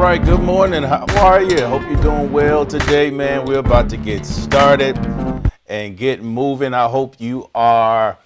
right, good morning. How are you? Hope you're doing well today, man. We're about to get started and get moving. I hope you are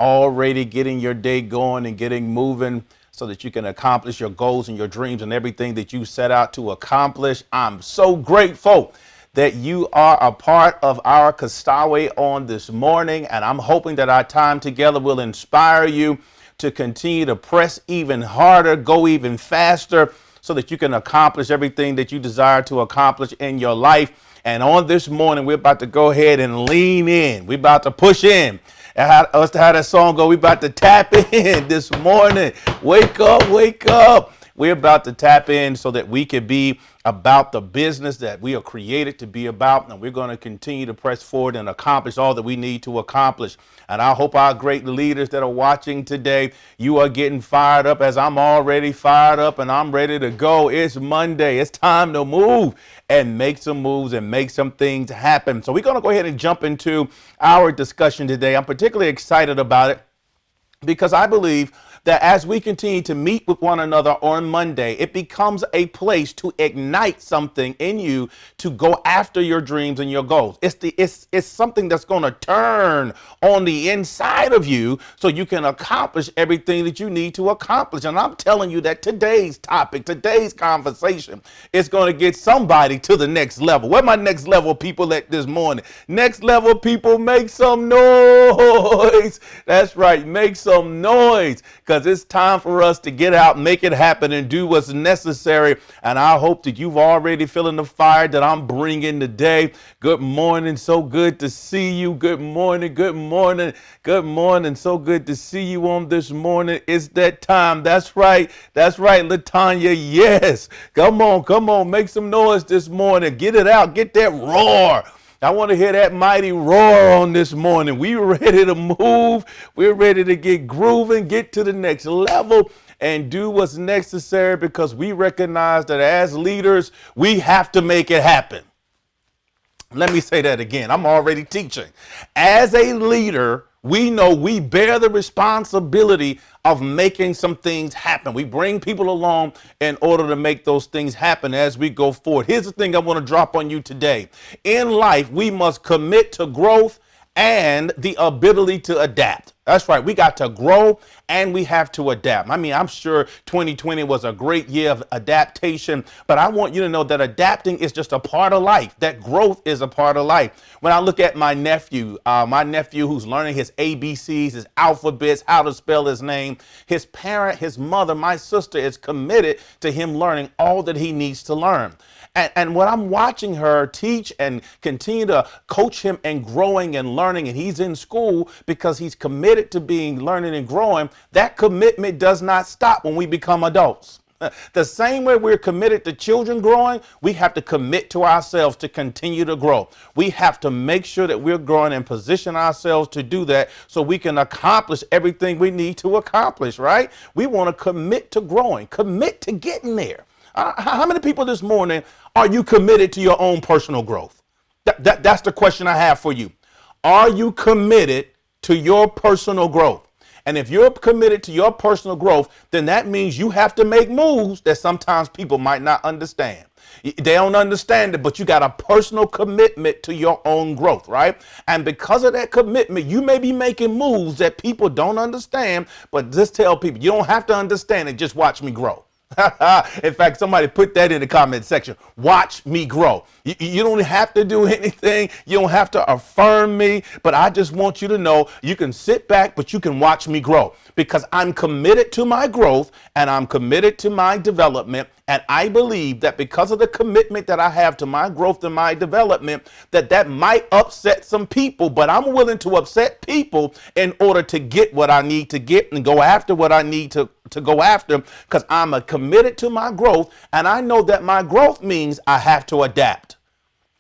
already getting your day going and getting moving so that you can accomplish your goals and your dreams and everything that you set out to accomplish. I'm so grateful that you are a part of our Castawe on this morning, and I'm hoping that our time together will inspire you to continue to press even harder, go even faster, so that you can accomplish everything that you desire to accomplish in your life. And on this morning, we're about to go ahead and lean in. We're about to push in. And how that song go, we're about to tap in this morning. Wake up, wake up. We're about to tap in so that we can be about the business that we are created to be about. And we're going to continue to press forward and accomplish all that we need to accomplish. And I hope our great leaders that are watching today, you are getting fired up as I'm already fired up and I'm ready to go. It's Monday. It's time to move and make some moves and make some things happen. So we're going to go ahead and jump into our discussion today. I'm particularly excited about it because I believe that as we continue to meet with one another on Monday, it becomes a place to ignite something in you to go after your dreams and your goals. It's something that's going to turn on the inside of you so you can accomplish everything that you need to accomplish. And I'm telling you that today's topic, today's conversation is going to get somebody to the next level. Where my next level people at this morning? Next level people, make some noise. That's right, make some noise. Because it's time for us to get out, make it happen, and do what's necessary. And I hope that you've already feeling the fire that I'm bringing today. Good morning. So good to see you. Good morning. Good morning. Good morning. So good to see you on this morning. It's that time. That's right. That's right, Latanya. Yes. Come on. Come on. Make some noise this morning. Get it out. Get that roar. I want to hear that mighty roar on this morning. We're ready to move. We're ready to get grooving, get to the next level, and do what's necessary because we recognize that as leaders, we have to make it happen. Let me say that again. I'm already teaching. As a leader, we know we bear the responsibility of making some things happen. We bring people along in order to make those things happen as we go forward. Here's the thing I want to drop on you today. In life, we must commit to growth and the ability to adapt. That's right. We got to grow and we have to adapt. I mean, I'm sure 2020 was a great year of adaptation, but I want you to know that adapting is just a part of life. That growth is a part of life. When I look at my nephew who's learning his ABCs, his alphabets, how to spell his name, his parent, his mother, my sister is committed to him learning all that he needs to learn. And when I'm watching her teach and continue to coach him and growing and learning, and he's in school because he's committed to being learning and growing, that commitment does not stop when we become adults. The same way we're committed to children growing, we have to commit to ourselves to continue to grow. We have to make sure that we're growing and position ourselves to do that so we can accomplish everything we need to accomplish, right? We want to commit to growing, commit to getting there. How many people this morning are you committed to your own personal growth? That's the question I have for you. Are you committed to your personal growth? And if you're committed to your personal growth, then that means you have to make moves that sometimes people might not understand. They don't understand it, but you got a personal commitment to your own growth, right? And because of that commitment, you may be making moves that people don't understand, but just tell people you don't have to understand it. Just watch me grow. In fact, somebody put that in the comment section. Watch me grow. You don't have to do anything. You don't have to affirm me, but I just want you to know you can sit back, but you can watch me grow because I'm committed to my growth and I'm committed to my development. And I believe that because of the commitment that I have to my growth and my development, that might upset some people, but I'm willing to upset people in order to get what I need to get and go after what I need to go after because I'm committed to my growth. And I know that my growth means I have to adapt.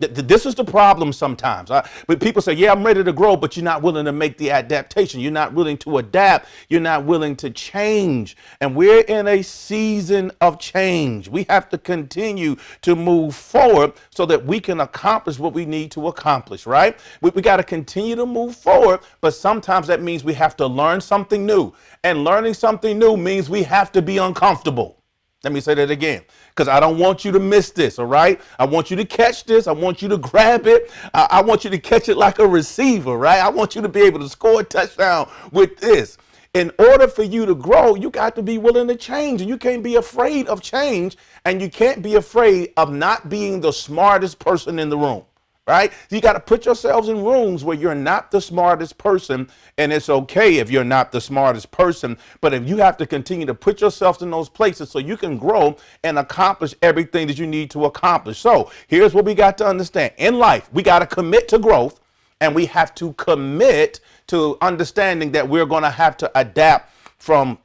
This is the problem sometimes. But people say, yeah, I'm ready to grow, but you're not willing to make the adaptation. You're not willing to adapt. You're not willing to change. And we're in a season of change. We have to continue to move forward so that we can accomplish what we need to accomplish, right? We got to continue to move forward, but sometimes that means we have to learn something new. And learning something new means we have to be uncomfortable. Let me say that again, because I don't want you to miss this, all right? I want you to catch this. I want you to grab it. I want you to catch it like a receiver, right? I want you to be able to score a touchdown with this. In order for you to grow, you got to be willing to change, and you can't be afraid of change, and you can't be afraid of not being the smartest person in the room. Right? You got to put yourselves in rooms where you're not the smartest person, and it's okay if you're not the smartest person, but if you have to continue to put yourself in those places so you can grow and accomplish everything that you need to accomplish. So here's what we got to understand. In life, we got to commit to growth, and we have to commit to understanding that we're going to have to adapt from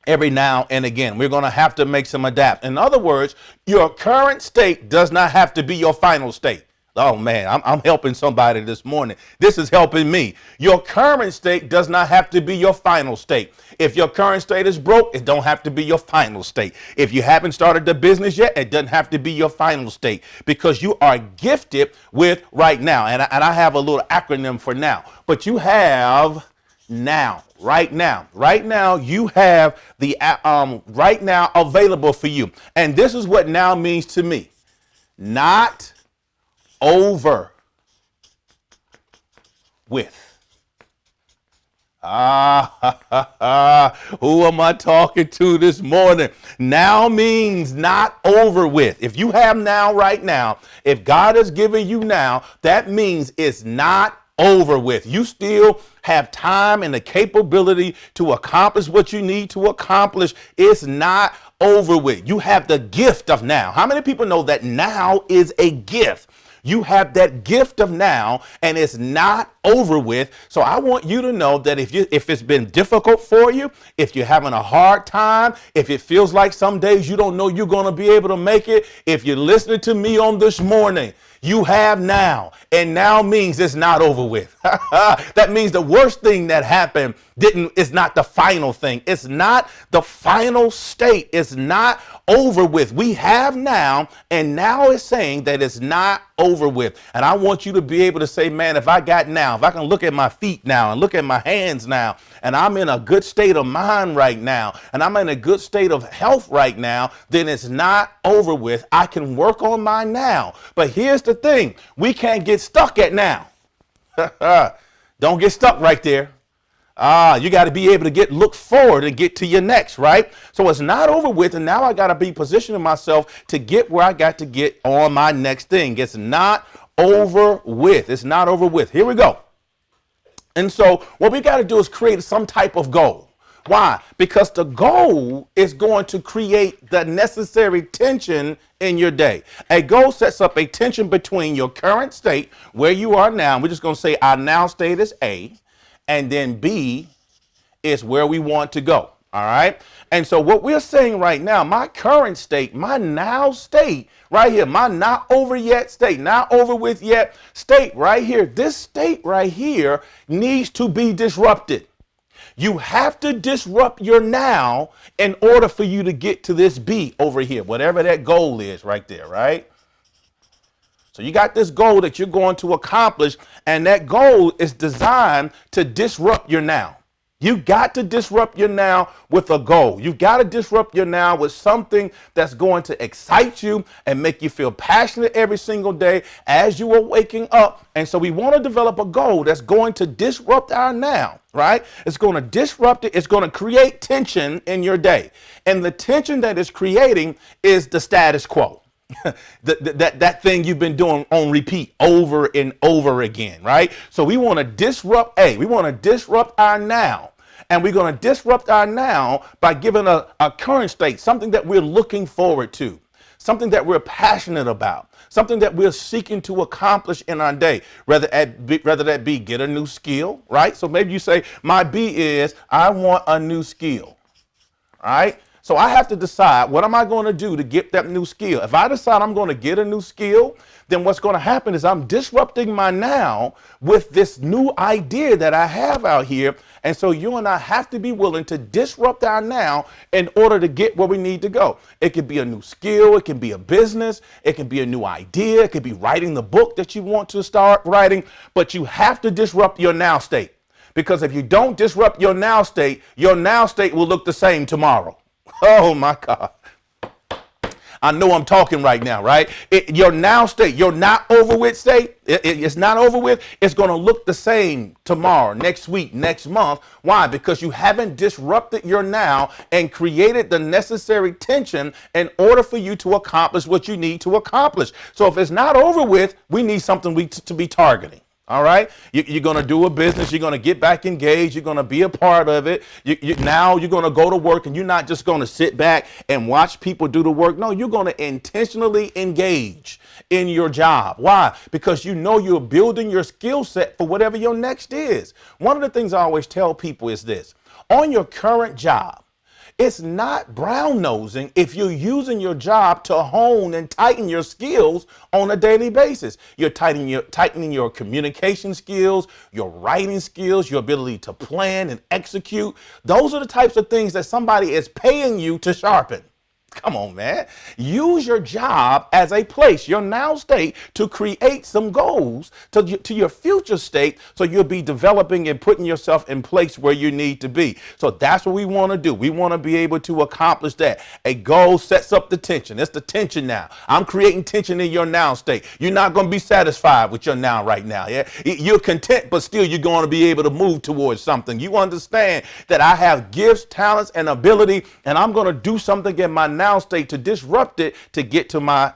every now and again. We're going to have to make some adapt. In other words, your current state does not have to be your final state. Oh man, I'm helping somebody this morning. This is helping me. Your current state does not have to be your final state. If your current state is broke, it don't have to be your final state. If you haven't started the business yet, it doesn't have to be your final state, because you are gifted with right now. And I have a little acronym for now, but you have now. Right now, you have the right now available for you. And this is what now means to me. Not over with. Who am I talking to this morning? Now means not over with. If you have now right now, if God has given you now, that means it's not over with. You still have time and the capability to accomplish what you need to accomplish. It's not over with. You have the gift of now. How many people know that now is a gift? You have that gift of now, and it's not over with. So I want you to know that if it's been difficult for you, if you're having a hard time, if it feels like some days you don't know you're going to be able to make it, if you're listening to me on this morning, you have now, and now means it's not over with. That means the worst thing that happened is not the final thing. It's not the final state. It's not over with. We have now, and now is saying that it's not over with. And I want you to be able to say, man, if I got now, if I can look at my feet now and look at my hands now, and I'm in a good state of mind right now, and I'm in a good state of health right now, then it's not over with. I can work on my now. But here's the thing. We can't get stuck at now. Don't get stuck right there. You got to be able to look forward and get to your next, right? So it's not over with, and now I got to be positioning myself to get where I got to get on my next thing. It's not over with. It's not over with. Here we go. And so what we got to do is create some type of goal. Why? Because the goal is going to create the necessary tension in your day. A goal sets up a tension between your current state, where you are now. We're just going to say our now state is A, and then B is where we want to go. All right. And so what we're saying right now, my current state, my now state right here, my not over yet state, not over with yet state right here, this state right here needs to be disrupted. You have to disrupt your now in order for you to get to this B over here, whatever that goal is right there, right? So you got this goal that you're going to accomplish, and that goal is designed to disrupt your now. You got to disrupt your now with a goal. You've got to disrupt your now with something that's going to excite you and make you feel passionate every single day as you are waking up. And so we want to develop a goal that's going to disrupt our now, right? It's going to disrupt it. It's going to create tension in your day. And the tension that it's creating is the status quo. that thing you've been doing on repeat over and over again, right? So we want to disrupt we want to disrupt our now, and we're going to disrupt our now by giving a current state, something that we're looking forward to, something that we're passionate about, something that we're seeking to accomplish in our day, whether that be get a new skill, right? So maybe you say, my B is I want a new skill, right? So I have to decide, what am I going to do to get that new skill? If I decide I'm going to get a new skill, then what's going to happen is I'm disrupting my now with this new idea that I have out here. And so you and I have to be willing to disrupt our now in order to get where we need to go. It could be a new skill. It can be a business. It can be a new idea. It could be writing the book that you want to start writing. But you have to disrupt your now state, because if you don't disrupt your now state will look the same tomorrow. Oh my God. I know I'm talking right now, right? Your now state, your not over with state, it's not over with. It's going to look the same tomorrow, next week, next month. Why? Because you haven't disrupted your now and created the necessary tension in order for you to accomplish what you need to accomplish. So if it's not over with, we need something to be targeting. All right. You're going to do a business. You're going to get back engaged. You're going to be a part of it. Now you're going to go to work, and you're not just going to sit back and watch people do the work. No, you're going to intentionally engage in your job. Why? Because you know you're building your skill set for whatever your next is. One of the things I always tell people is this: on your current job, it's not brown nosing if you're using your job to hone and tighten your skills on a daily basis. You're tightening your communication skills, your writing skills, your ability to plan and execute. Those are the types of things that somebody is paying you to sharpen. Come on, man. Use your job as a place, your now state, to create some goals to your future state, so you'll be developing and putting yourself in place where you need to be. So that's what we want to do. We want to be able to accomplish that. A goal sets up the tension. It's the tension now. I'm creating tension in your now state. You're not going to be satisfied with your now right now. Yeah, you're content, but still you're going to be able to move towards something. You understand that I have gifts, talents, and ability, and I'm going to do something in my now state to disrupt it to get to my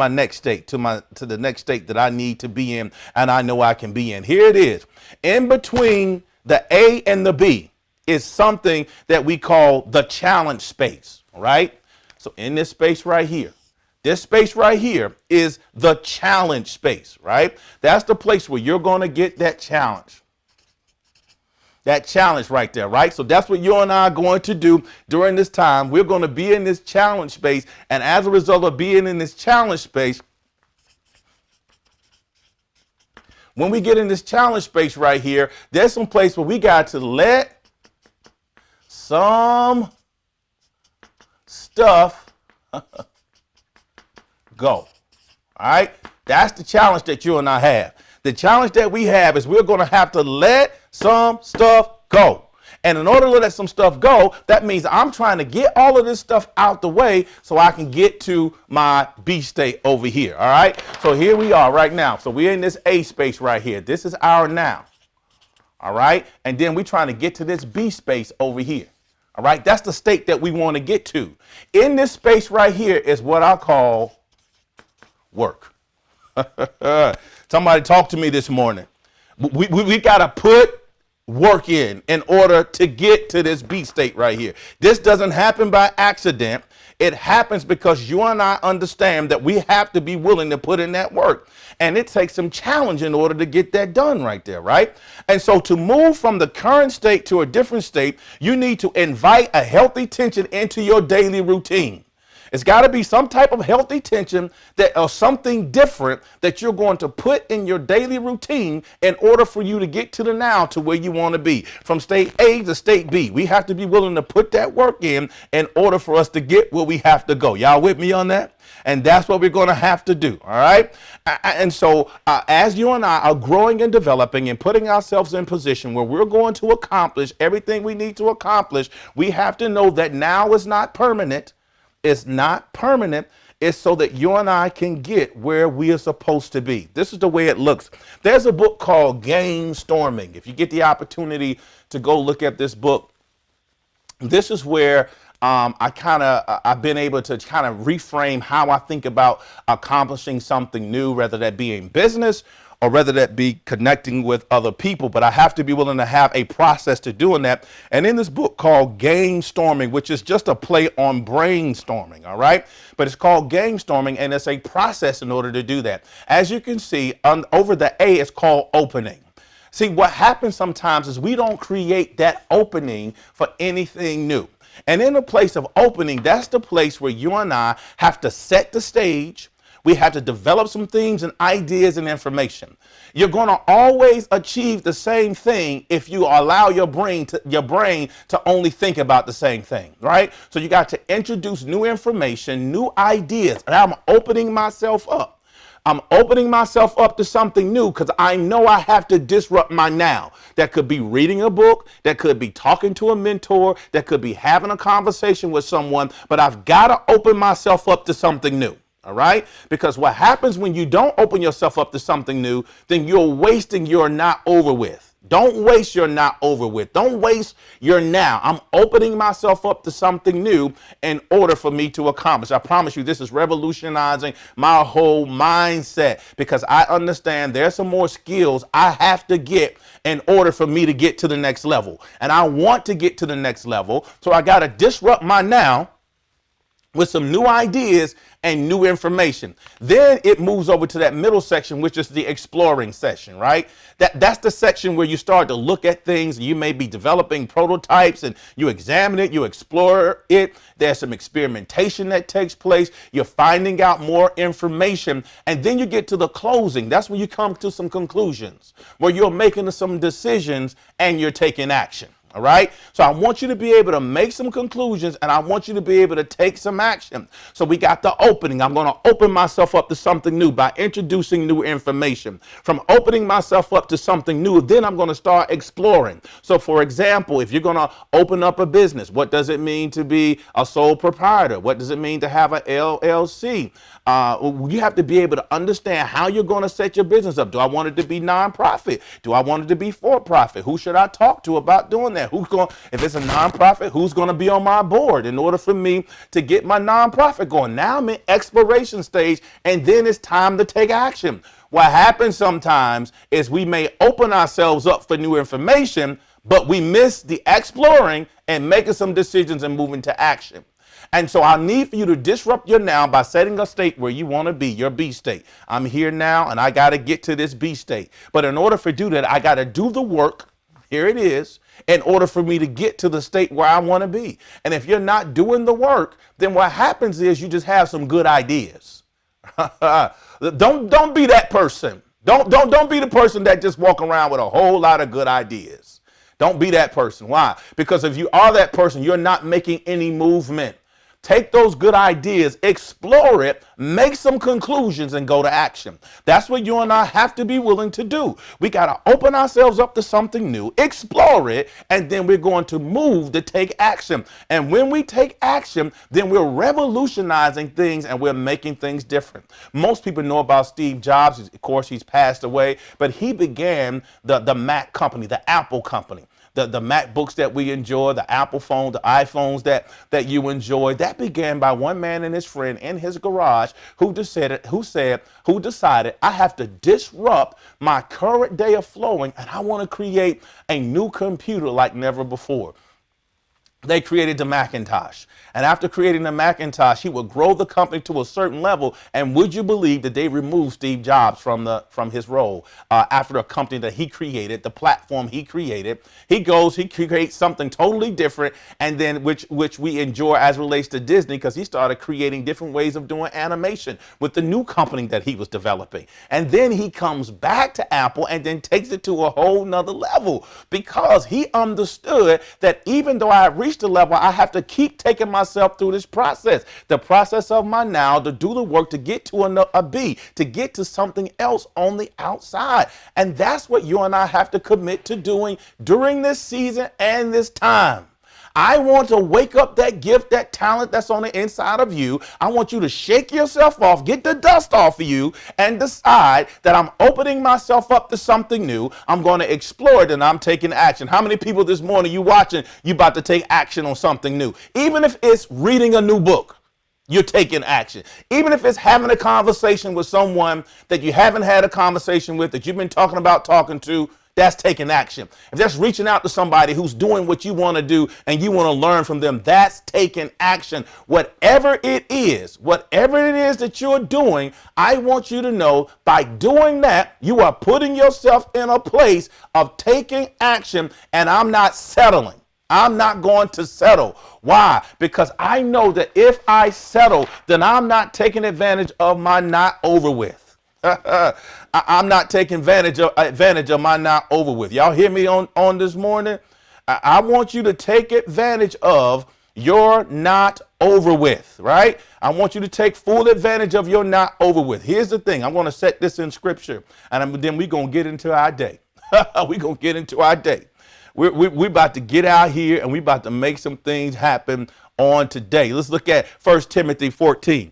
next state, to the next state that I need to be in, and I know I can be in. Here it is. In between the A and the B is something that we call the challenge space, right? So in this space right here, this space right here is the challenge space, right? That's the place where you're going to get that challenge. That challenge right there, right? So that's what you and I are going to do during this time. We're going to be in this challenge space. And as a result of being in this challenge space, when we get in this challenge space right here, there's some place where we got to let some stuff go. All right? That's the challenge that you and I have. The challenge that we have is we're going to have to let some stuff go. And in order to let some stuff go, that means I'm trying to get all of this stuff out the way so I can get to my B state over here. All right. So here we are right now. So we're in this A space right here. This is our now. All right. And then we're trying to get to this B space over here. All right. That's the state that we want to get to. In this space right here is what I call work. Somebody talked to me this morning. We got to put work in order to get to this B state right here. This doesn't happen by accident. It happens because you and I understand that we have to be willing to put in that work. And it takes some challenge in order to get that done right there, right? And so to move from the current state to a different state, you need to invite a healthy tension into your daily routine. It's got to be some type of healthy tension or something different that you're going to put in your daily routine in order for you to get to the now, to where you want to be. From state A to state B, we have to be willing to put that work in order for us to get where we have to go. Y'all with me on that? And that's what we're going to have to do. All right. And so as you and I are growing and developing and putting ourselves in position where we're going to accomplish everything we need to accomplish, we have to know that now is not permanent. It's not permanent. It's so that you and I can get where we are supposed to be. This is the way it looks. There's a book called Game Storming. If you get the opportunity to go look at this book, this is where I've been able to kind of reframe how I think about accomplishing something new, whether that be in business or whether that be connecting with other people. But I have to be willing to have a process to doing that. And in this book called Game Storming, which is just a play on brainstorming, all right? But it's called Game Storming, and it's a process in order to do that. As you can see, over the A, it's called opening. See, what happens sometimes is we don't create that opening for anything new. And in the place of opening, that's the place where you and I have to set the stage. We have to develop some things and ideas and information. You're going to always achieve the same thing if you allow your brain to only think about the same thing, right? So you got to introduce new information, new ideas, and I'm opening myself up. I'm opening myself up to something new because I know I have to disrupt my now. That could be reading a book, that could be talking to a mentor, that could be having a conversation with someone, but I've got to open myself up to something new. All right? Because what happens when you don't open yourself up to something new, then you're wasting your not over with. Don't waste your not over with. Don't waste your now. I'm opening myself up to something new in order for me to accomplish. I promise you, this is revolutionizing my whole mindset because I understand there's some more skills I have to get in order for me to get to the next level. And I want to get to the next level. So I got to disrupt my now with some new ideas and new information. Then it moves over to that middle section, which is the exploring session, right? That's the section where you start to look at things. You may be developing prototypes and you examine it, you explore it. There's some experimentation that takes place. You're finding out more information. And then you get to the closing. That's when you come to some conclusions, where you're making some decisions and you're taking action. All right. So I want you to be able to make some conclusions and I want you to be able to take some action. So we got the opening. I'm going to open myself up to something new by introducing new information. From opening myself up to something new, then I'm going to start exploring. So, for example, if you're going to open up a business, what does it mean to be a sole proprietor? What does it mean to have an LLC? You have to be able to understand how you're going to set your business up. Do I want it to be nonprofit? Do I want it to be for profit? Who should I talk to about doing that? If it's a nonprofit, who's going to be on my board in order for me to get my nonprofit going? Now I'm in exploration stage, and then it's time to take action. What happens sometimes is we may open ourselves up for new information, but we miss the exploring and making some decisions and moving to action. And so I need for you to disrupt your now by setting a state where you want to be, your B state. I'm here now and I got to get to this B state. But in order for do that, I got to do the work. Here it is. In order for me to get to the state where I want to be. And if you're not doing the work, then what happens is you just have some good ideas. Don't be that person. Don't be the person that just walk around with a whole lot of good ideas. Don't be that person. Why? Because if you are that person, you're not making any movement. Take those good ideas, explore it, make some conclusions, and go to action. That's what you and I have to be willing to do. We got to open ourselves up to something new, explore it, and then we're going to move to take action. And when we take action, then we're revolutionizing things and we're making things different. Most people know about Steve Jobs. Of course, he's passed away, but he began the Mac company, the Apple company. The MacBooks that we enjoy, the Apple phone, the iPhones that you enjoy, that began by one man and his friend in his garage who decided, I have to disrupt my current day of flowing and I want to create a new computer like never before. They created the Macintosh. And after creating the Macintosh, he would grow the company to a certain level. And would you believe that they removed Steve Jobs from his role after a company that he created, the platform he created? He creates something totally different, and then which we enjoy as relates to Disney, because he started creating different ways of doing animation with the new company that he was developing. And then he comes back to Apple and then takes it to a whole nother level because he understood that even though I have reached a level, I have to keep taking myself through this process, the process of my now, to do the work to get to a B, to get to something else on the outside. And that's what you and I have to commit to doing during this season and this time. I want to wake up that gift, that talent that's on the inside of you. I want you to shake yourself off, get the dust off of you, and decide that I'm opening myself up to something new. I'm going to explore it and I'm taking action. How many people this morning you watching, you about to take action on something new? Even if it's reading a new book, you're taking action. Even if it's having a conversation with someone that you haven't had a conversation with, that you've been talking to, that's taking action. If that's reaching out to somebody who's doing what you want to do and you want to learn from them, that's taking action. Whatever it is that you're doing, I want you to know by doing that, you are putting yourself in a place of taking action, and I'm not settling. I'm not going to settle. Why? Because I know that if I settle, then I'm not taking advantage of my not over with. I'm not taking advantage of my not over with. Y'all hear me on this morning? I want you to take advantage of your not over with, right? I want you to take full advantage of your not over with. Here's the thing. I'm going to set this in scripture, and then we're going to get into our day. We're going to get into our day. We're about to get out here, and we're about to make some things happen on today. Let's look at 1 Timothy 14.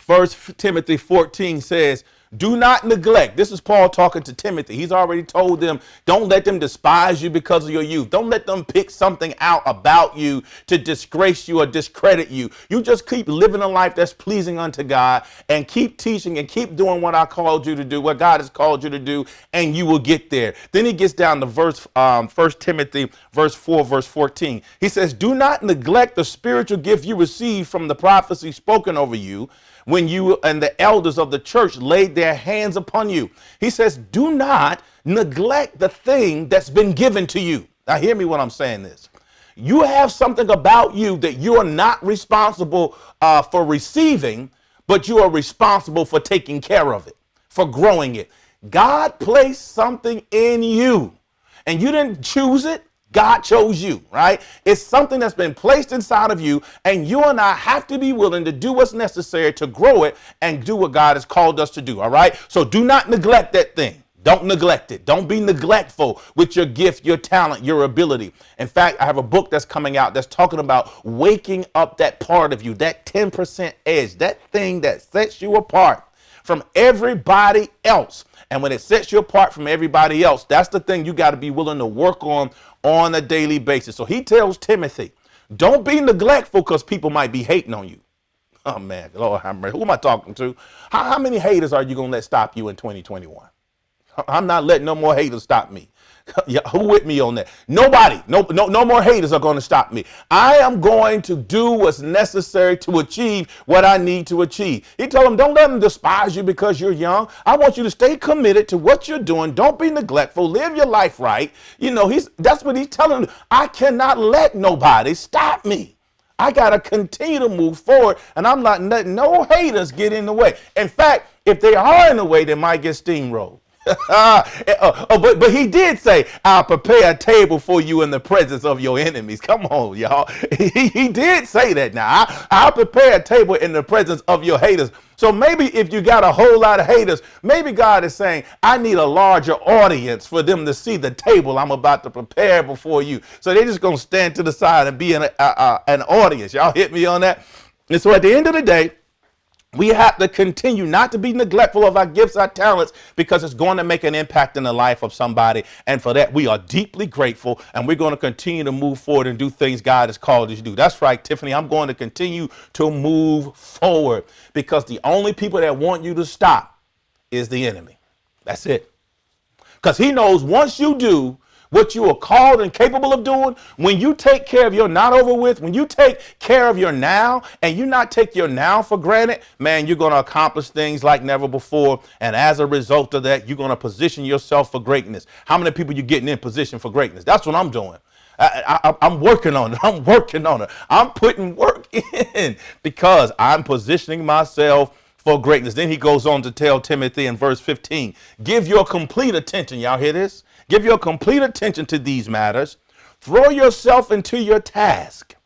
1 Timothy 14 says, do not neglect. This is Paul talking to Timothy. He's already told them, don't let them despise you because of your youth. Don't let them pick something out about you to disgrace you or discredit you. You just keep living a life that's pleasing unto God and keep teaching and keep doing what I called you to do, what God has called you to do, and you will get there. Then he gets down to 1 Timothy verse 4, verse 14. He says, do not neglect the spiritual gift you received from the prophecy spoken over you when you and the elders of the church laid their hands upon you. He says, do not neglect the thing that's been given to you. Now, hear me when I'm saying this. You have something about you that you are not responsible for receiving, but you are responsible for taking care of it, for growing it. God placed something in you, and you didn't choose it. God chose you, right? It's something that's been placed inside of you, and you and I have to be willing to do what's necessary to grow it and do what God has called us to do, all right? So do not neglect that thing. Don't neglect it. Don't be neglectful with your gift, your talent, your ability. In fact, I have a book that's coming out that's talking about waking up that part of you, that 10% edge, that thing that sets you apart from everybody else. And when it sets you apart from everybody else, that's the thing you got to be willing to work on a daily basis. So he tells Timothy, don't be neglectful because people might be hating on you. Oh, man, Lord have mercy. Who am I talking to? How many haters are you going to let stop you in 2021? I'm not letting no more haters stop me. Yeah, who with me on that? Nobody. No more haters are going to stop me. I am going to do what's necessary to achieve what I need to achieve. He told him, don't let them despise you because you're young. I want you to stay committed to what you're doing. Don't be neglectful. Live your life right. You know, that's what he's telling them. I cannot let nobody stop me. I got to continue to move forward, and I'm not letting no haters get in the way. In fact, if they are in the way, they might get steamrolled. But he did say, I'll prepare a table for you in the presence of your enemies. Come on, y'all. He did say that now. I'll prepare a table in the presence of your haters. So maybe if you got a whole lot of haters, maybe God is saying, I need a larger audience for them to see the table I'm about to prepare before you. So they're just going to stand to the side and be an audience. Y'all hit me on that? And so at the end of the day, we have to continue not to be neglectful of our gifts, our talents, because it's going to make an impact in the life of somebody. And for that, we are deeply grateful, and we're going to continue to move forward and do things God has called us to do. That's right, Tiffany. I'm going to continue to move forward because the only people that want you to stop is the enemy. That's it. Because he knows once you do what you are called and capable of doing, when you take care of your not over with, when you take care of your now and you not take your now for granted, man, you're going to accomplish things like never before. And as a result of that, you're going to position yourself for greatness. How many people you getting in position for greatness? That's what I'm doing. I'm working on it. I'm working on it. I'm putting work in because I'm positioning myself for greatness. Then he goes on to tell Timothy in verse 15, give your complete attention. Y'all hear this? Give your complete attention to these matters. Throw yourself into your task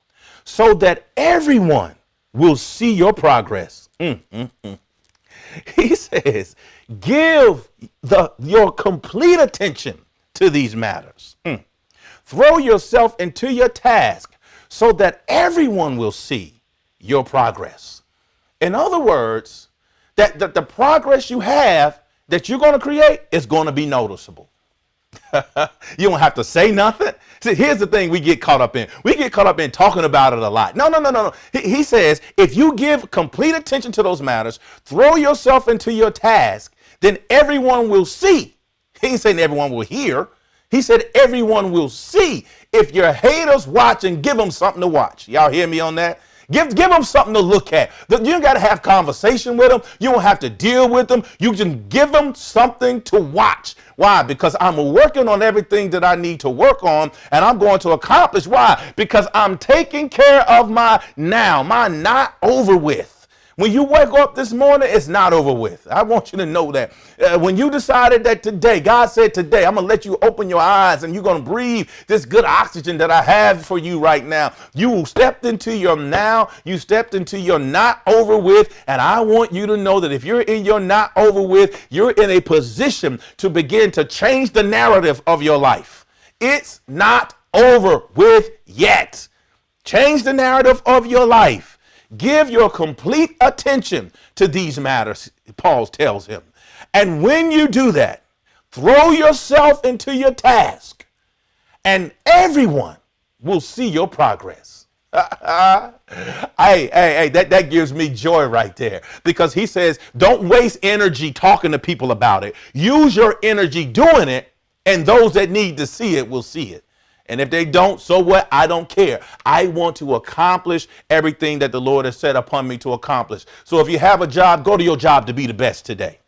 so that everyone will see your progress. He says, give your complete attention to these matters. Throw yourself into your task so that everyone will see your progress. In other words, that the progress you have that you're going to create is going to be noticeable. You don't have to say nothing. See, here's the thing we get caught up in. We get caught up in talking about it a lot. No. He says, if you give complete attention to those matters, throw yourself into your task, then everyone will see. He ain't saying everyone will hear. He said everyone will see. If your haters watching, give them something to watch. Y'all hear me on that? Give them something to look at. You don't got to have conversation with them. You don't have to deal with them. You can give them something to watch. Why? Because I'm working on everything that I need to work on, and I'm going to accomplish. Why? Because I'm taking care of my now, my not over with. When you wake up this morning, it's not over with. I want you to know that. When you decided that today, God said today, I'm going to let you open your eyes and you're going to breathe this good oxygen that I have for you right now. You stepped into your now, you stepped into your not over with. And I want you to know that if you're in your not over with, you're in a position to begin to change the narrative of your life. It's not over with yet. Change the narrative of your life. Give your complete attention to these matters, Paul tells him. And when you do that, throw yourself into your task, and everyone will see your progress. That gives me joy right there, because he says, don't waste energy talking to people about it. Use your energy doing it, and those that need to see it will see it. And if they don't, so what? I don't care. I want to accomplish everything that the Lord has set upon me to accomplish. So if you have a job, go to your job to be the best today.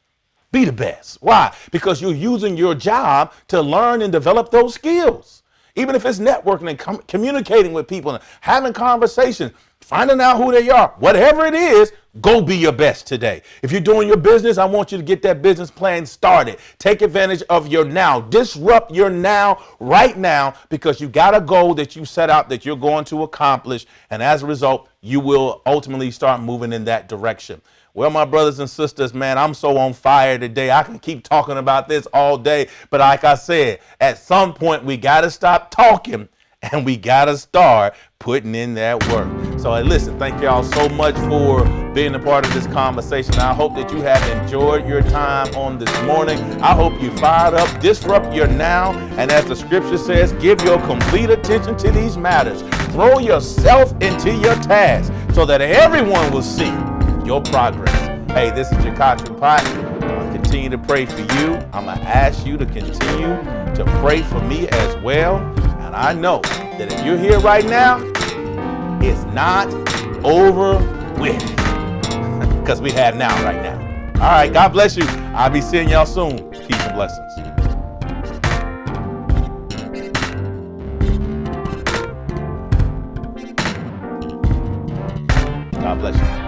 Be the best. Why? Because you're using your job to learn and develop those skills. Even if it's networking and communicating with people and having conversations, finding out who they are, whatever it is, go be your best today. If you're doing your business, I want you to get that business plan started. Take advantage of your now. Disrupt your now right now, because you got a goal that you set out that you're going to accomplish. And as a result, you will ultimately start moving in that direction. Well, my brothers and sisters, man, I'm so on fire today. I can keep talking about this all day. But like I said, at some point, we got to stop talking and we got to start putting in that work. So hey, listen, thank y'all so much for being a part of this conversation. I hope that you have enjoyed your time on this morning. I hope you fired up, disrupt your now, and as the scripture says, give your complete attention to these matters. Throw yourself into your task so that everyone will see your progress. Hey, this is Jakatri Pot. I'll continue to pray for you. I'm going to ask you to continue to pray for me as well. And I know that if you're here right now, it's not over with, because we have now right now. All right, God bless you. I'll be seeing y'all soon. Peace and blessings. God bless you.